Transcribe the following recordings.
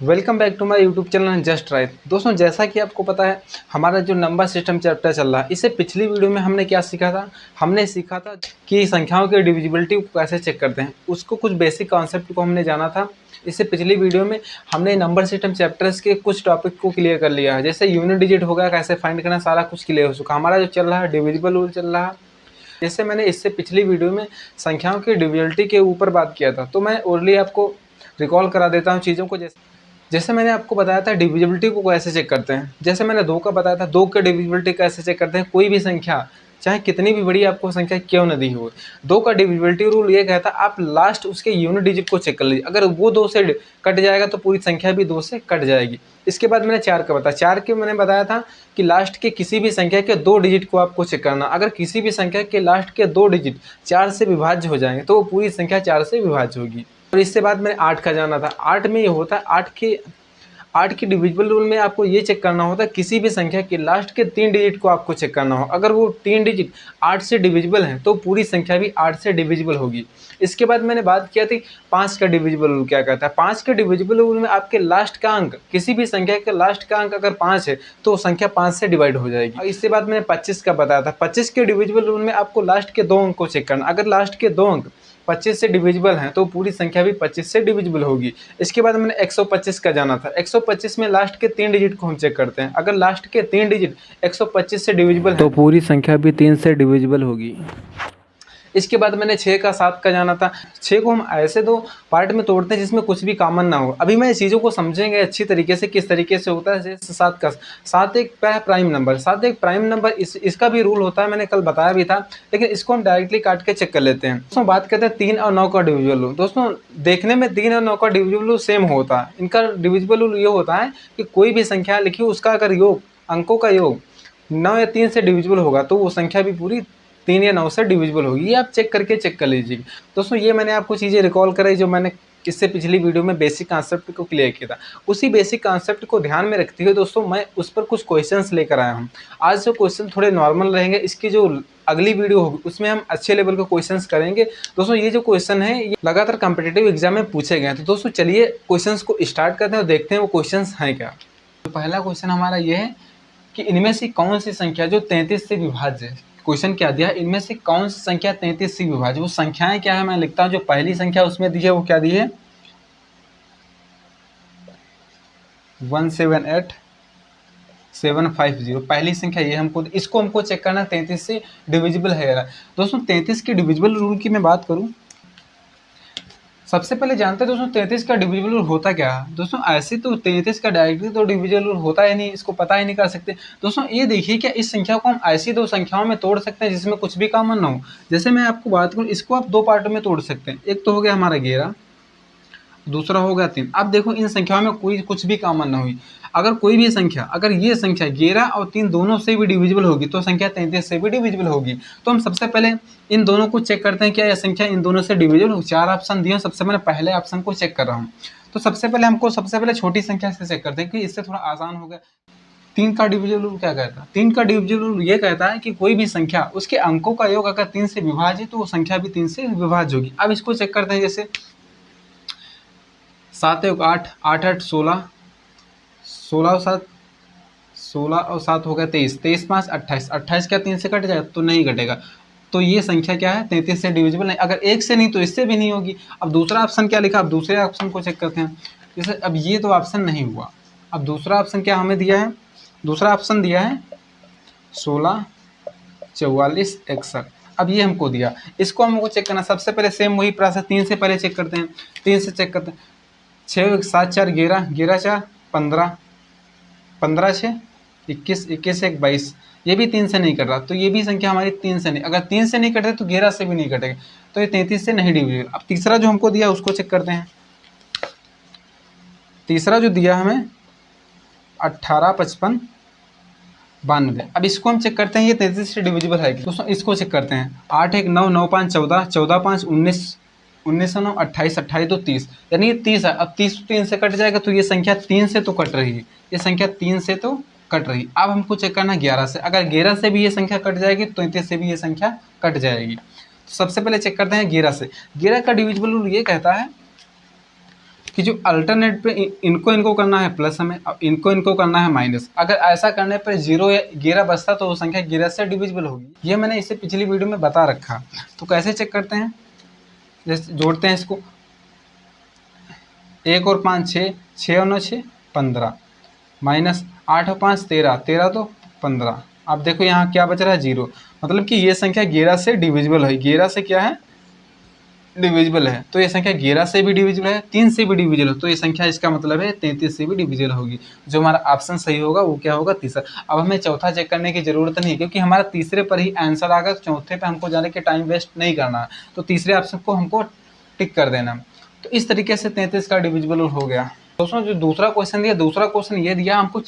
Welcome back to my YouTube channel just right. दोस्तों, जैसा कि आपको पता है, हमारा जो नंबर सिस्टम चैप्टर चल रहा है, इससे पिछली वीडियो में हमने क्या सीखा था। हमने सीखा था कि संख्याओं की डिविजिबिलिटी को कैसे चेक करते हैं, उसको कुछ बेसिक कॉन्सेप्ट को हमने जाना था। इससे पिछली वीडियो में हमने नंबर सिस्टम चैप्टर्स के कुछ टॉपिक को क्लियर कर लिया है, जैसे यूनिट डिजिट होगा, कैसे फाइंड करना, सारा कुछ क्लियर हो चुका। हमारा जो चल रहा है डिविजिबल रूल चल रहा है। जैसे मैंने इससे पिछली वीडियो में संख्याओं की डिविजिबिलिटी के ऊपर बात किया था, तो मैं ओरली आपको रिकॉल करा देता हूँ चीज़ों को। जैसे मैंने आपको बताया था डिविजिबिलिटी को कैसे चेक करते हैं। जैसे मैंने 2 का बताया था, 2 की डिविजिबिलिटी कैसे चेक करते हैं। कोई भी संख्या, चाहे कितनी भी बड़ी आपको संख्या क्यों न दी हो, 2 का डिविजिबिलिटी रूल ये कहता है आप लास्ट उसके यूनिट डिजिट को चेक कर लीजिए। अगर वो 2 से कट जाएगा तो पूरी संख्या भी 2 से कट जाएगी। इसके बाद मैंने 4 का बताया। 4 के मैंने बताया था कि लास्ट के किसी भी संख्या के 2 डिजिट को आपको चेक करना। अगर किसी भी संख्या के लास्ट के 2 डिजिट 4 से विभाज्य हो जाएंगे तो वो पूरी संख्या 4 से विभाज्य होगी। और इससे बाद मैंने 8 का जाना था। 8 में ये होता है, 8 की डिविजिबल रूल में आपको ये चेक करना होता है किसी भी संख्या के लास्ट के 3 डिजिट को आपको चेक करना हो। अगर वो 3 डिजिट 8 से डिविजिबल हैं तो पूरी संख्या भी 8 से डिविजिबल होगी। इसके बाद मैंने बात किया थी 5 का डिविजिबल रूल क्या कहता है। 5 के डिविजिबल रूल में आपके लास्ट का अंक, किसी भी संख्या के लास्ट का अंक अगर 5 है तो संख्या 5 से डिवाइड हो जाएगी। इसके बाद मैंने 25 का बताया था। 25 के डिविजिबल रूल में आपको लास्ट के 2 अंक को चेक करना। अगर लास्ट के 2 अंक 25 से डिविजिबल हैं तो पूरी संख्या भी 25 से डिविजिबल होगी। इसके बाद मैंने 125 का जाना था। 125 में लास्ट के 3 डिजिट को हम चेक करते हैं। अगर लास्ट के 3 डिजिट 125 से डिविजिबल तो हैं पूरी संख्या भी 3 से डिविजिबल होगी। इसके बाद मैंने 6 का 7 का जाना था। 6 को हम ऐसे 2 पार्ट में तोड़ते हैं जिसमें कुछ भी कॉमन ना हो। अभी मैं चीज़ों को समझेंगे अच्छी तरीके से किस तरीके से होता है। जैसे 7 का 7 एक प्राइम नंबर, 7 एक प्राइम नंबर, इसका भी रूल होता है, मैंने कल बताया भी था, लेकिन इसको हम डायरेक्टली काट के चेक कर लेते हैं। दोस्तों, बात करते हैं 3 और 9 का डिविजिबल रूल। दोस्तों, देखने में 3 और 9 का डिविजिबल रूल सेम होता है। इनका डिविजिबल रूल ये होता है कि कोई भी संख्या लिखी उसका अगर योग, अंकों का योग 9 या 3 से डिविजिबल होगा तो वो संख्या भी पूरी 3 या 9 से डिविजिबल होगी। ये आप चेक कर लीजिए। दोस्तों, ये मैंने आपको चीज़ें रिकॉल कराई जो मैंने इससे पिछली वीडियो में बेसिक कॉन्सेप्ट को क्लियर किया था। उसी बेसिक कॉन्सेप्ट को ध्यान में रखते हुए दोस्तों मैं उस पर कुछ क्वेश्चंस लेकर आया हूँ। आज जो क्वेश्चन थोड़े नॉर्मल रहेंगे, इसकी जो अगली वीडियो होगी उसमें हम अच्छे लेवल के क्वेश्चंस करेंगे। दोस्तों, ये जो क्वेश्चन है ये लगातार कॉम्पिटिटिव एग्जाम में पूछे गए हैं। तो दोस्तों चलिए क्वेश्चंस को स्टार्ट करते हैं और देखते हैं वो क्वेश्चंस हैं क्या। तो पहला क्वेश्चन हमारा ये है कि इनमें से कौन सी संख्या जो 33 से विभाज्य है। क्वेश्चन क्या दिया है, इनमें से कौन सी संख्या 33 से विभाज्य। वो संख्याएं क्या है मैं लिखता हूं। जो पहली संख्या उसमें दी है वो क्या दी है, 178750। पहली संख्या ये इसको हमको चेक करना 33 से डिविजिबल है। दोस्तों, 33 के डिविजिबल रूल की मैं बात करूं, सबसे पहले जानते हैं दोस्तों 33 का डिविजिबल रूल होता क्या है। दोस्तों, ऐसे तो 33 का डायरेक्टली तो डिविजिबल रूल होता ही नहीं, इसको पता ही नहीं कर सकते। दोस्तों, ये देखिए क्या इस संख्या को हम ऐसी 2 संख्याओं में तोड़ सकते हैं जिसमें कुछ भी कॉमन ना हो। जैसे मैं आपको बात करूं, इसको आप 2 पार्टों में तोड़ सकते हैं। एक तो हो गया हमारा 11, दूसरा हो गया 3। अब देखो इन संख्याओं में कोई कुछ भी कॉमन ना हुई। अगर कोई भी संख्या, अगर ये संख्या 11 और 3 दोनों से भी डिविजिबल होगी तो संख्या 33 से भी डिविजिबल होगी। तो हम सबसे पहले इन दोनों को चेक करते हैं क्या यह संख्या इन दोनों से डिविजिबल हो। 4 ऑप्शन दिए, सबसे मैं पहले ऑप्शन को चेक कर रहा हूँ। तो सबसे पहले छोटी संख्या से चेक करते हैं कि इससे थोड़ा आसान हो गया। 3 का डिविजिबल रूल क्या कहता है, 3 का डिविजिबल रूल ये कहता है कि कोई भी संख्या उसके अंकों का योग अगर 3 से विभाज्य है तो वो संख्या भी 3 से विभाज्य होगी। अब इसको चेक करते हैं। जैसे 7 योग 8, 8 8 16, 16 और 7, 16 और 7 हो गया 23, 23 5 28, 28 क्या 3 से कट जाएगा तो नहीं कटेगा। तो ये संख्या क्या है 33 से डिविजिबल नहीं। अगर 1 से नहीं तो इससे भी नहीं होगी। अब दूसरा ऑप्शन क्या लिखा, अब दूसरे ऑप्शन को चेक करते हैं। जैसे अब ये तो ऑप्शन नहीं हुआ। अब दूसरा ऑप्शन क्या हमें दिया है, दूसरा ऑप्शन दिया है 16 44 61। अब ये हमको दिया, इसको हमको चेक करना। सबसे पहले सेम वही प्रोसेस, 3 से पहले चेक करते हैं। 3 से चेक करते हैं। 6 7 4 11, 11 4 15, 15 6 21, 21 1 22। ये भी 3 से नहीं कट रहा, तो ये भी संख्या हमारी 3 से नहीं। अगर 3 से नहीं कटे तो 11 से भी नहीं कटेगा, तो ये 33 से नहीं डिविजिबल। अब तीसरा जो हमको दिया उसको चेक करते हैं। तीसरा जो दिया हमें 18 55 92। अब इसको हम चेक करते हैं ये 33 से डिविजिबल है कि। दोस्तों, इसको चेक करते हैं। 8 1 9 9 5 14, 14 5 19, 19 9 28, 28 2 30, यानी ये 30 है। अब 30 3 से कट जाएगा तो ये संख्या 3 से तो कट रही है, ये संख्या 3 से तो कट रही। अब हमको चेक करना 11 से। अगर 11 से भी ये संख्या कट जाएगी तो 33 से भी ये संख्या कट जाएगी। तो सबसे पहले चेक करते हैं 11 से। 11 का डिविजिबल रूल ये कहता है कि जो अल्टरनेट पे इनको इनको करना है प्लस, हमें अब इनको इनको करना है माइनस। अगर ऐसा करने पर 0 या 11 बचता तो वो संख्या 11 से डिविजिबल होगी। ये मैंने इसे पिछली वीडियो में बता रखा। तो कैसे चेक करते हैं, जैसे जोड़ते हैं इसको, 1 और 5 6, 6 और 9 6 15, माइनस 8 और 5 13, 13 तो 15। अब देखो यहाँ क्या बच रहा है 0, मतलब कि ये संख्या 11 से डिविजिबल है। 11 से क्या है, डिविजिबल है। तो ये संख्या 11 से भी डिविजिबल है, 3 से भी डिविजिबल हो, तो ये संख्या इसका मतलब है 33 से भी डिविजिबल होगी। जो हमारा ऑप्शन सही होगा वो क्या होगा, तीसरा। अब हमें चौथा चेक करने की जरूरत नहीं है, क्योंकि हमारा तीसरे पर ही आंसर आ गया। चौथे पे हमको जाने के टाइम वेस्ट नहीं करना, तो तीसरे ऑप्शन को हमको टिक कर देना। तो इस तरीके से 33 का डिविजिबल हो गया। दोस्तों जो दूसरा क्वेश्चन दिया, दूसरा क्वेश्चन ये दिया हमको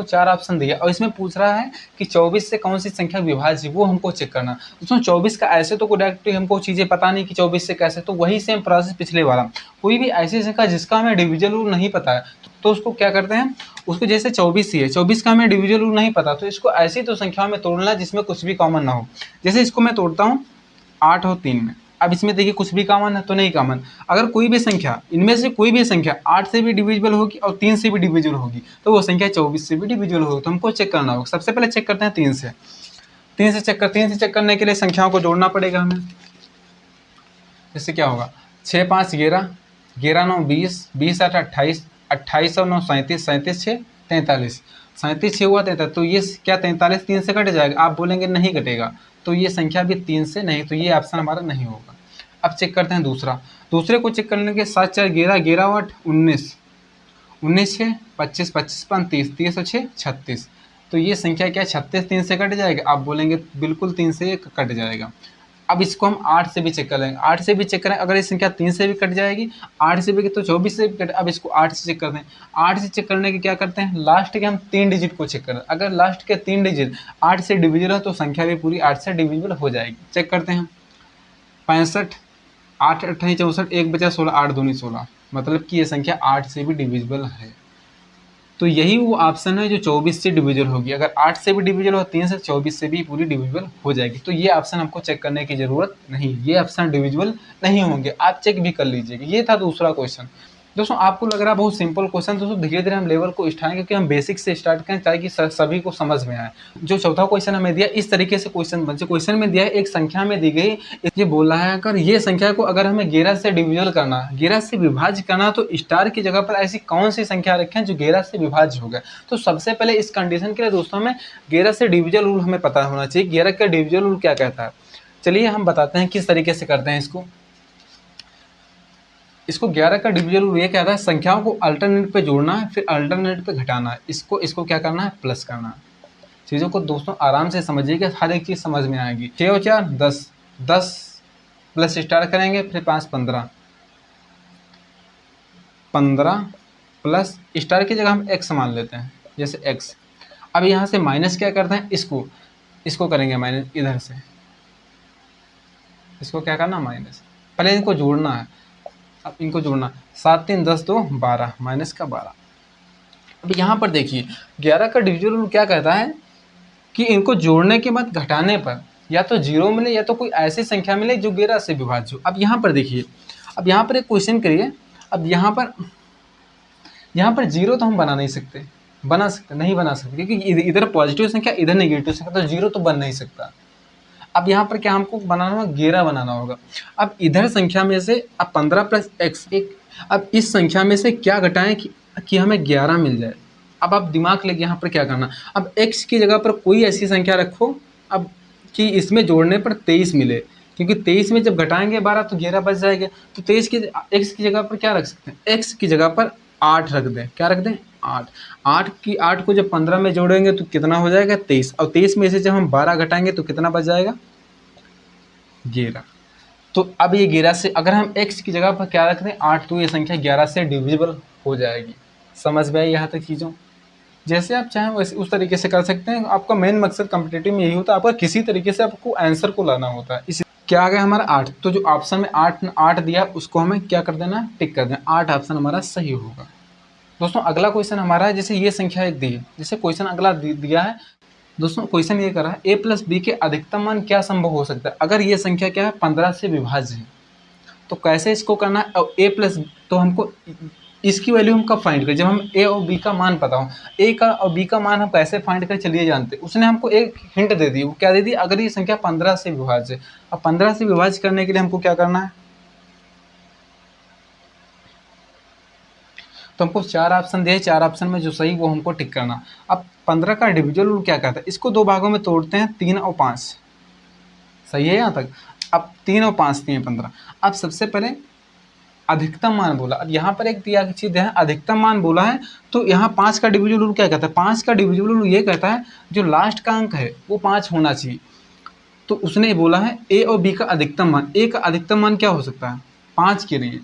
चार ऑप्शन दिया, और इसमें पूछ रहा है कि 24 से कौन सी संख्या विभाज्य है, वो हमको चेक करना। दोस्तों 24 का ऐसे तो डायरेक्टली हमको चीज़ें पता नहीं कि 24 से कैसे, तो वही सेम प्रोसेस पिछले वाला। कोई भी ऐसी संख्या जिसका हमें डिविजन रूल नहीं पता है, तो उसको क्या करते हैं, उसको जैसे 24 ही है, 24 का हमें डिविजन रूल नहीं पता, तो इसको ऐसी तो संख्याओं में तोड़ना जिसमें कुछ भी कॉमन ना हो। जैसे इसको मैं तोड़ता हूँ 8 और 3 में। अब इसमें देखिए कुछ भी कॉमन है तो नहीं कॉमन। अगर कोई भी संख्या, इनमें से कोई भी संख्या 8 से भी डिविजिबल होगी और 3 से भी डिविजिबल होगी, तो वो संख्या 24 से भी डिविजिबल होगी। तो हमको चेक करना होगा। सबसे पहले चेक करते हैं 3 से। 3 से चेक करने के लिए संख्याओं को जोड़ना पड़ेगा हमें। इससे क्या होगा, 6 5 11, 11 9 20, 20 8 28, 28 और 9 37, 37 6 43, 37 6 हुआ 43। तो ये क्या 43 3 से कट जाएगा? आप बोलेंगे नहीं कटेगा, तो ये संख्या भी 3 से नहीं, तो ये ऑप्शन हमारा नहीं होगा। अब चेक करते हैं दूसरा। दूसरे को चेक करने के 7 4 11, 11 8 19, 19 6 25, 25 5 30, 30 और 6 36। तो ये संख्या क्या 36 3 से कट जाएगा? आप बोलेंगे बिल्कुल 3 से कट जाएगा। अब इसको हम 8 से भी चेक कर लेंगे। 8 से भी चेक करें, अगर ये संख्या 3 से भी कट जाएगी, 8 से भी तो 24 से भी कट। अब इसको 8 से चेक करते हैं। 8 से चेक करने के क्या करते हैं, लास्ट के हम 3 डिजिट को चेक करें। अगर लास्ट के 3 डिजिट 8 से डिविजिबल है तो संख्या भी पूरी 8 से डिविजिबल हो जाएगी। चेक करते हैं। 65, 8 अट्ठाई 64, 1 बचा 16, 8 दूनी 16, मतलब कि ये संख्या 8 से भी डिविजिबल है। तो यही वो ऑप्शन है जो 24 से डिविजिबल होगी। अगर 8 से भी डिविजिबल हो, 3 से 24 से भी पूरी डिविजिबल हो जाएगी। तो ये ऑप्शन हमको चेक करने की ज़रूरत नहीं, ये ऑप्शन डिविजिबल नहीं होंगे। आप चेक भी कर लीजिएगा। ये था दूसरा क्वेश्चन। दोस्तों आपको लग रहा है बहुत सिंपल क्वेश्चन, दोस्तों धीरे धीरे हम लेवल को स्टार्ट क्योंकि हम बेसिक से स्टार्ट करें ताकि सभी को समझ में आए। जो चौथा क्वेश्चन हमें दिया, इस तरीके से क्वेश्चन बन, क्वेश्चन में दिया है एक संख्या में दी गई, ये बोल रहा है अगर ये संख्या को अगर हमें 11 से डिविजिबल करना, 11 से विभाज्य करना, तो स्टार की जगह पर ऐसी कौन सी संख्या रखें जो 11 से विभाज्य हो गए। तो सबसे पहले इस कंडीशन के लिए दोस्तों हमें 11 से डिविजिबल रूल हमें पता होना चाहिए। 11 का डिविजिबल रूल क्या कहता है, चलिए हम बताते हैं किस तरीके से करते हैं इसको 11 का डिविजन रूल ये कहता है संख्याओं को अल्टरनेट पे जोड़ना है, फिर अल्टरनेट पे घटाना है, इसको क्या करना है, प्लस करना है। चीज़ों को दोस्तों आराम से समझिएगा, हर एक चीज़ समझ में आएगी। 6 और 4 10, 10 प्लस स्टार करेंगे, फिर 5 15, 15 प्लस स्टार की जगह हम x मान लेते हैं, जैसे x। अब यहाँ से माइनस क्या करते हैं, इसको करेंगे माइनस, इधर से इसको क्या करना, माइनस। पहले इनको जोड़ना है। अब इनको जोड़ना, 7 3 10 2 12, माइनस का 12। अब यहाँ पर देखिए 11 का डिविजन रूल क्या कहता है कि इनको जोड़ने के बाद घटाने पर या तो 0 मिले या तो कोई ऐसी संख्या मिले जो 11 से विभाज्य हो। अब यहाँ पर देखिए, अब यहाँ पर एक क्वेश्चन करिए। अब यहाँ पर 0 तो हम बना नहीं सकते, नहीं बना सकते क्योंकि इधर पॉजिटिव संख्या इधर नेगेटिव संख्या, तो 0 तो बन नहीं सकता। अब यहाँ पर क्या हमको बनाना होगा, 11 बनाना होगा। अब इधर संख्या में से अब 15 प्लस एक्स, अब इस संख्या में से क्या घटाएं कि हमें 11 मिल जाए। अब आप दिमाग लेके यहाँ पर क्या करना, अब x की जगह पर कोई ऐसी संख्या रखो अब कि इसमें जोड़ने पर 23 मिले, क्योंकि 23 में जब घटाएंगे 12 तो 11 बच जाएगा। तो 23 की x की जगह पर क्या रख सकते हैं, x की जगह पर 8 रख दें। क्या रख दें, 8 8 को जब 15 में जोड़ेंगे तो कितना हो जाएगा, 23। और 23 में से जब हम 12 घटाएंगे तो कितना बच जाएगा, 11। तो अब ये 11 से अगर हम x की जगह पर क्या रख दें, 8, तो ये संख्या 11 से डिविजिबल हो जाएगी। समझ में आई यहाँ तक चीज़ों। जैसे आप चाहें वैसे उस तरीके से कर सकते हैं। आपका मेन मकसद कॉम्पिटिटिव में यही होता है, आपका किसी तरीके से आपको आंसर को लाना होता है। इसी क्या आ गया हमारा 8, तो जो ऑप्शन में 8 दिया उसको हमें क्या कर देना, टिक कर देना। 8 ऑप्शन हमारा सही होगा। दोस्तों अगला क्वेश्चन हमारा है, जैसे ये संख्या एक दी है, जैसे क्वेश्चन अगला दिया है दोस्तों, क्वेश्चन ये कर रहा है a प्लस बी के अधिकतम मान क्या संभव हो सकता है अगर ये संख्या क्या है, 15 से विभाज्य है। तो कैसे इसको करना है, और ए प्लस, तो हमको इसकी वैल्यू हम कब फाइंड करें, जब हम ए और बी का मान पता हो। ए का और बी का मान हम कैसे फाइंड करें, चलिए जानते। उसने हमको एक हिंट दे दी, वो क्या दे दी, अगर ये संख्या 15 से विभाज्य है। अब 15 से विभाज्य करने के लिए हमको क्या करना है, तो हमको 4 ऑप्शन दिए, 4 ऑप्शन में जो सही वो हमको टिक करना। अब 15 का डिविजन रूल क्या कहता है, इसको दो भागों में तोड़ते हैं, 3 और 5, सही है यहाँ तक। अब 3 और 5 दिए 15। अब सबसे पहले अधिकतम मान बोला। अब यहाँ पर एक दिया चीज है, अधिकतम मान बोला है, तो यहाँ 5 का डिविजन रूल क्या कहता है, 5 का डिविजन रूल ये कहता है जो लास्ट का अंक है वो 5 होना चाहिए। तो उसने बोला है ए और बी का अधिकतम मान, ए का अधिकतम मान क्या हो सकता है 5 के लिए,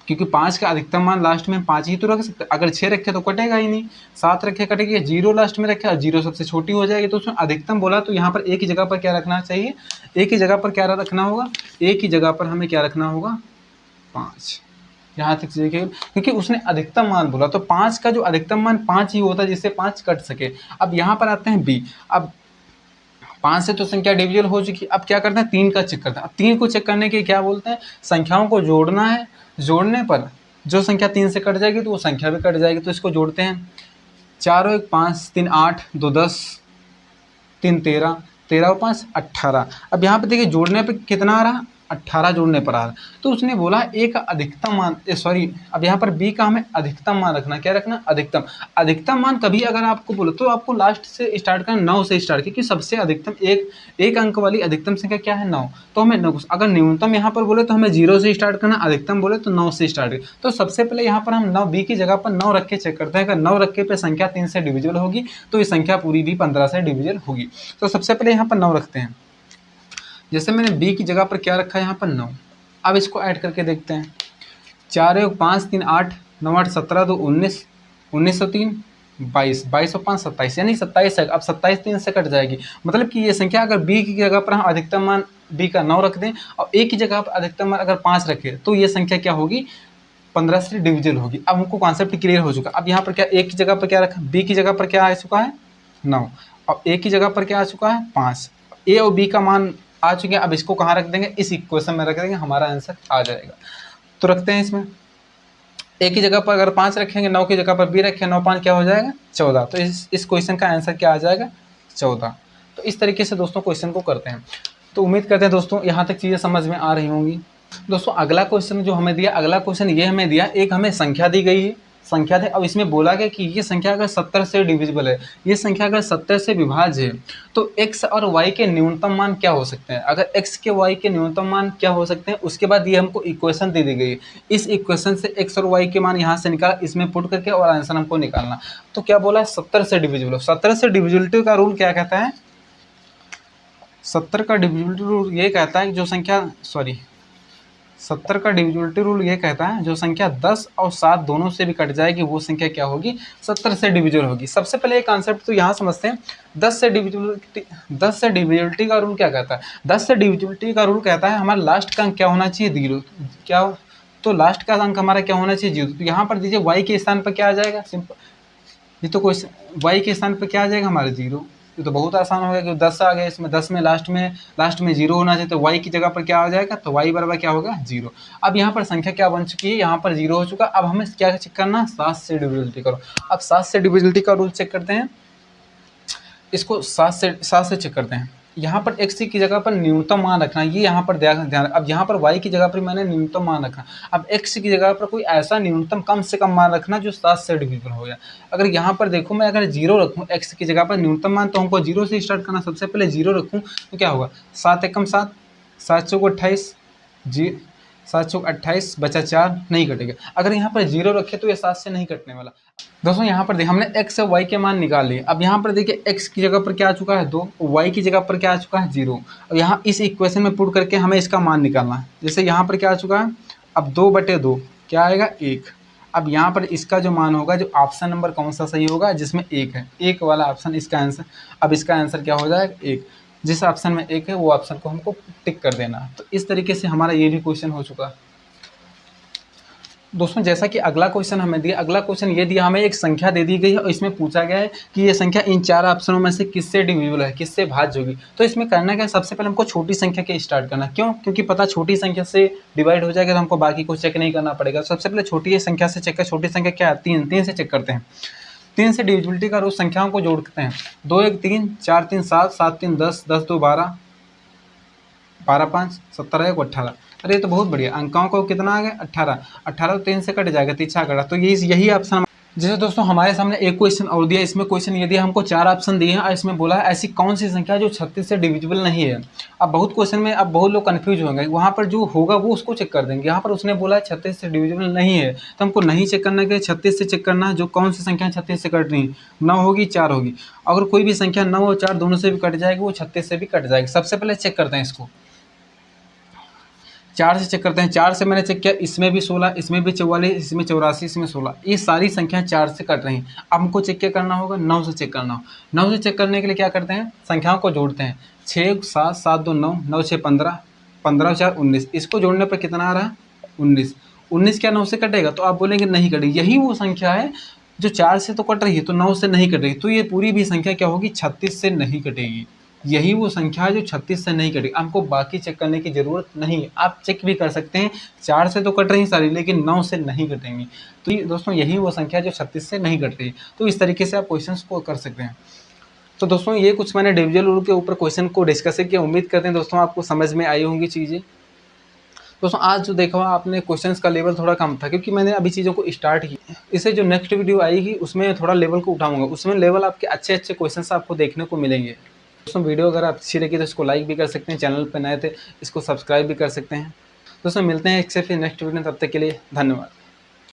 क्योंकि 5 का अधिकतम मान लास्ट में 5 ही तो रख सकते हैं। अगर 6 रखे तो कटेगा ही नहीं, 7 रखे कटेगी, 0 लास्ट में रखे और 0 सबसे छोटी हो जाएगी। तो उसमें अधिकतम बोला, तो यहाँ पर एक ही जगह पर क्या रखना चाहिए, एक ही जगह पर क्या रखना होगा, एक ही जगह पर हमें क्या रखना होगा 5। यहाँ तक देखिए, क्योंकि उसने अधिकतम मान बोला, तो 5 का जो अधिकतम मान 5 ही होता है जिससे 5 कट सके। अब यहाँ पर आते हैं बी। अब 5 से तो संख्या डिविजल हो चुकी, अब क्या करते हैं 3 का चेक करते हैं। अब 3 को चेक करने के क्या बोलते हैं, संख्याओं को जोड़ना है, जोड़ने पर जो संख्या 3 से कट जाएगी तो वो संख्या भी कट जाएगी। तो इसको जोड़ते हैं, 4 और 1 5, 3 8, 2 10, 3 13, 13 और 5 18। अब यहाँ पे देखिए जोड़ने पे कितना आ रहा, 18 जोड़ने पर आ रहा। तो उसने बोला ए का अधिकतम मान, सॉरी, अब यहाँ पर बी का हमें अधिकतम मान रखना, क्या रखना, अधिकतम। अधिकतम मान कभी अगर आपको बोलो तो आपको लास्ट से स्टार्ट करना, 9 से स्टार्ट, क्योंकि सबसे अधिकतम एक अंक वाली अधिकतम संख्या क्या है 9। तो हमें अगर न्यूनतम यहाँ पर बोले तो हमें 0 से स्टार्ट करना, अधिकतम बोले तो 9 से स्टार्ट करना। तो सबसे पहले यहाँ पर हम 9, बी की जगह पर 9 रख के चेक करते हैं। अगर 9 रख के पे संख्या 3 से डिविजिबल होगी तो ये संख्या पूरी भी 15 से डिविजिबल होगी। तो सबसे पहले यहाँ पर 9 रखते हैं। जैसे मैंने बी की जगह पर क्या रखा है यहाँ पर 9। अब इसको ऐड करके देखते हैं, 4 1 5 3 8, 9 8 17, 2 19, 19 और 3 22, 22 और 5 27, यानी 27 है। अब 27 3 से कट जाएगी, मतलब कि ये संख्या अगर बी की जगह पर हम अधिकतम मान बी का 9 रख दें और ए की जगह पर अधिकतम मान अगर 5 रखें तो ये संख्या क्या होगी, 15 से डिविजिबल होगी। अब हमको कॉन्सेप्ट क्लियर हो चुका। अब यहाँ पर क्या ए की जगह पर क्या रखा, बी की जगह पर क्या आ चुका है 9, और ए की जगह पर क्या आ चुका है 5। ए और बी का मान आ चुके हैं। अब इसको कहाँ रख देंगे, इस इक्वेशन में रख देंगे, हमारा आंसर आ जाएगा। तो रखते हैं इसमें, ए की जगह पर अगर 5 रखेंगे, 9 की जगह पर बी रखें, 9 5 क्या हो जाएगा 14। तो इस क्वेश्चन का आंसर क्या आ जाएगा 14। तो इस तरीके से दोस्तों क्वेश्चन को करते हैं। तो उम्मीद करते हैं दोस्तों यहाँ तक चीज़ें समझ में आ रही होंगी। दोस्तों अगला क्वेश्चन जो हमें दिया, अगला क्वेश्चन ये हमें दिया, एक हमें संख्या दी गई है, संख्या थे। अब इसमें बोला गया कि ये संख्या अगर 70 से डिविजिबल है, ये संख्या अगर 70 से विभाज्य है, तो x और y के न्यूनतम मान क्या हो सकते हैं। अगर x के y के न्यूनतम मान क्या हो सकते हैं, उसके बाद ये हमको इक्वेशन दे दी गई है। इस इक्वेशन से x और y के मान यहाँ से निकाल, इसमें पुट करके और आंसर हमको निकालना। तो क्या बोला है 70 से डिविजिबल। 70 से डिविजिबिलिटी का रूल क्या कहता है, 70 का डिविजिबिलिटी रूल ये कहता है जो संख्या 70 का डिविजिबिलिटी रूल ये कहता है जो संख्या 10 और 7 दोनों से भी कट जाएगी वो संख्या क्या होगी, 70 से डिविजिबल होगी। सबसे पहले एक कॉन्सेप्ट तो यहाँ समझते हैं, 10 से डिविजिबिलिटी का रूल क्या कहता है। 10 से डिविजिबिलिटी का रूल कहता है हमारा लास्ट का अंक क्या होना चाहिए 0, क्या, तो लास्ट का अंक हमारा क्या होना चाहिए 0। तो यहाँ पर दीजिए y के स्थान पर क्या आ जाएगा, सिंपल, ये तो कोई y के स्थान पर क्या आ जाएगा हमारा 0। ये तो बहुत आसान हो गया कि 10 आ गया, इसमें 10 में लास्ट में 0 होना चाहिए, तो y की जगह पर क्या आ जाएगा, तो y बराबर क्या होगा 0। अब यहाँ पर संख्या क्या बन चुकी है, यहाँ पर 0 हो चुका। अब हमें क्या चेक करना, 7 से डिविजिबिलिटी करो। अब 7 से डिविजिबिलिटी का रूल चेक करते हैं, इसको 7 से चेक करते हैं। यहाँ पर x की जगह पर न्यूनतम मान रखना, ये यहाँ पर ध्यान। अब यहाँ पर y की जगह पर मैंने न्यूनतम मान रखा। अब x की जगह पर कोई ऐसा न्यूनतम कम से कम मान रखना जो 7 से डिविजिबल हो गया। अगर यहाँ पर देखो मैं अगर 0 रखूँ x की जगह पर न्यूनतम मान, तो हमको 0 से स्टार्ट करना। सबसे पहले 0 रखूँ तो क्या होगा, 7 एकम 7, 7 चौक 28, 7 चौक 28 बचा 4, नहीं कटेगा। अगर यहाँ पर 0 रखे तो ये 7 से नहीं कटने वाला। दोस्तों यहाँ पर देखिए हमने x और y के मान निकाल लिए। अब यहाँ पर देखिए x की जगह पर क्या आ चुका है 2, y की जगह पर क्या आ चुका है 0। और यहाँ इस इक्वेशन में पुट करके हमें इसका मान निकालना है। जैसे यहाँ पर क्या आ चुका है, अब 2/2 क्या आएगा 1। अब यहाँ पर इसका जो मान होगा, जो ऑप्शन नंबर कौन सा सही होगा, जिसमें 1 है, 1 वाला ऑप्शन इसका आंसर। अब इसका आंसर क्या हो जाएगा 1, जिस ऑप्शन में 1 है वो ऑप्शन को हमको टिक कर देना। तो इस तरीके से हमारा ये भी क्वेश्चन हो चुका। दोस्तों जैसा कि अगला क्वेश्चन हमें दिया, अगला क्वेश्चन ये दिया हमें, एक संख्या दे दी गई है और इसमें पूछा गया है कि ये संख्या इन 4 ऑप्शनों में से किससे डिविजिबल है, किससे भाज्य होगी। तो इसमें करना क्या है, सबसे पहले हमको छोटी संख्या के स्टार्ट करना। क्यों? क्योंकि पता छोटी संख्या से डिवाइड हो जाएगा तो हमको बाकी को चेक नहीं करना पड़ेगा। सबसे पहले छोटी संख्या से चेक कर, छोटी संख्या क्या है, 3 से चेक करते हैं। 3 से डिविजिबिलिटी का रूल, संख्याओं को जोड़ते हैं। 2 1 3, 4 3 7, 7 3 10, 10 2 12, 12 5 17 1 18। अरे ये तो बहुत बढ़िया, अंकों को कितना आ गया 18। 18 तो 3 से कट जाएगा, तीछा कटा, तो यही ऑप्शन। जैसे दोस्तों हमारे सामने एक क्वेश्चन और दिया, इसमें क्वेश्चन ये दिया हमको 4 ऑप्शन दिए हैं और इसमें बोला है ऐसी कौन सी संख्या जो 36 से डिविजिबल नहीं है। अब बहुत क्वेश्चन में अब बहुत लोग कंफ्यूज होंगे, वहाँ पर जो होगा वो उसको चेक कर देंगे। यहाँ पर उसने बोला है 36 से डिविजिबल नहीं है, तो हमको नहीं चेक करना है, 36 से चेक करना है जो कौन सी संख्या 36 से कट रही है। 9 होगी, 4 होगी। अगर कोई भी संख्या 9 और 4 दोनों से भी कट जाएगी, वो 36 से भी कट जाएगी। सबसे पहले चेक करते हैं इसको, 4 से चेक करते हैं। 4 से मैंने चेक किया, इसमें भी 16, इसमें भी 44, इसमें 84, इसमें 16, ये सारी संख्या 4 से कट रही हैं। अब हमको चेक क्या करना होगा, 9 से चेक करना हो। 9 से चेक करने के लिए क्या करते हैं, संख्याओं को जोड़ते हैं। 6 7 7 2 9, 9 6 15, 15 4 19, इसको जोड़ने पर कितना आ रहा है 19। 19 क्या 9 से कटेगा, तो आप बोलेंगे नहीं कटेगी। यही वो संख्या है जो 4 से तो कट रही है, तो 9 से नहीं कटेगी, तो ये पूरी भी संख्या क्या होगी, 36 से नहीं कटेगी। यही वो संख्या है जो 36 से नहीं कटेगी। हमको बाकी चेक करने की ज़रूरत नहीं है। आप चेक भी कर सकते हैं, 4 से तो कट रही सारी, लेकिन 9 से नहीं कटेंगी। तो ये दोस्तों यही वो संख्या जो 36 से नहीं कट रही। तो इस तरीके से आप क्वेश्चंस को कर सकते हैं। तो दोस्तों ये कुछ मैंने डिविजन रूल के ऊपर क्वेश्चन को डिस्कस किया। उम्मीद करते हैं दोस्तों आपको समझ में आई होंगी चीज़ें। दोस्तों आज जो देखा आपने क्वेश्चंस का लेवल थोड़ा कम था, क्योंकि मैंने अभी चीज़ों को स्टार्ट किया। इससे जो नेक्स्ट वीडियो आएगी उसमें थोड़ा लेवल को उठाऊंगा, उसमें लेवल आपके अच्छे क्वेश्चंस आपको देखने को मिलेंगे। दोस्तों वीडियो अगर अच्छी लगी तो इसको लाइक भी कर सकते हैं, चैनल पर नए थे इसको सब्सक्राइब भी कर सकते हैं। दोस्तों मिलते हैं एक से फिर नेक्स्ट वीडियो में, तब तक के लिए धन्यवाद।